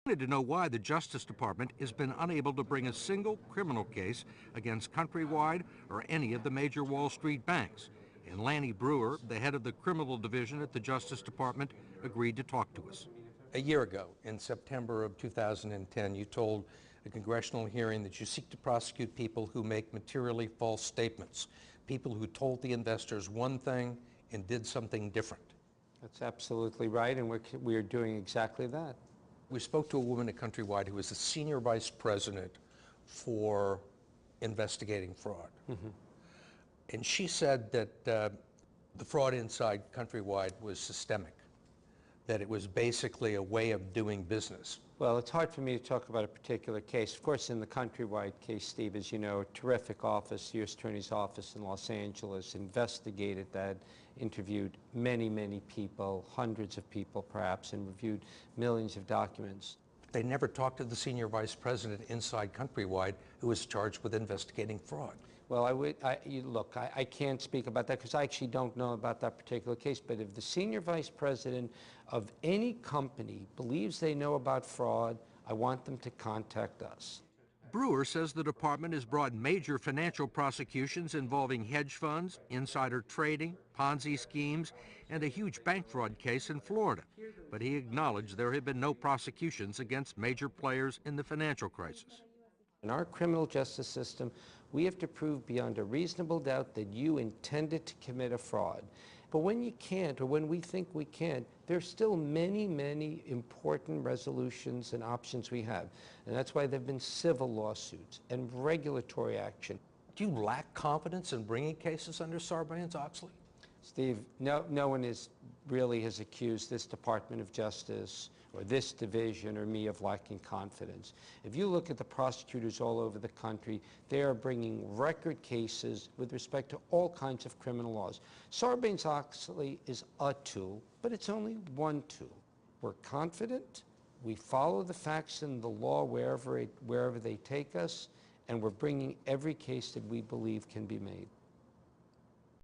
To know why the Justice Department has been unable to bring a single criminal case against Countrywide or any of the major Wall Street banks. And Lanny Brewer, the head of the criminal division at the Justice Department, agreed to talk to us. A year ago, in September of 2010, you told a congressional hearing that you seek to prosecute people who make materially false statements, people who told the investors one thing and did something different. That's absolutely right, and we are doing exactly that. We spoke to a woman at Countrywide who was the senior vice president for investigating fraud. Mm-hmm. And she said that the fraud inside Countrywide was systemic, that it was basically a way of doing business. Well, it's hard for me to talk about a particular case. Of course, in the Countrywide case, Steve, as you know, a terrific office, U.S. Attorney's Office in Los Angeles, investigated that, interviewed many, many people, hundreds of people perhaps, and reviewed millions of documents. They never talked to the senior vice president inside Countrywide who was charged with investigating fraud. Well, I can't speak about that because I actually don't know about that particular case. But if the senior vice president of any company believes they know about fraud, I want them to contact us. Brewer says the department has brought major financial prosecutions involving hedge funds, insider trading, Ponzi schemes, and a huge bank fraud case in Florida. But he acknowledged there have been no prosecutions against major players in the financial crisis. In our criminal justice system, we have to prove beyond a reasonable doubt that you intended to commit a fraud. But when you can't, or when we think we can't, there's still many, many important resolutions and options we have. And that's why there have been civil lawsuits and regulatory action. Do you lack confidence in bringing cases under Sarbanes-Oxley? Steve, no one really has accused this Department of Justice or this division or me of lacking confidence. If you look at the prosecutors all over the country, they are bringing record cases with respect to all kinds of criminal laws. Sarbanes-Oxley is a tool, but it's only one tool. We're confident, we follow the facts and the law wherever they take us, and we're bringing every case that we believe can be made.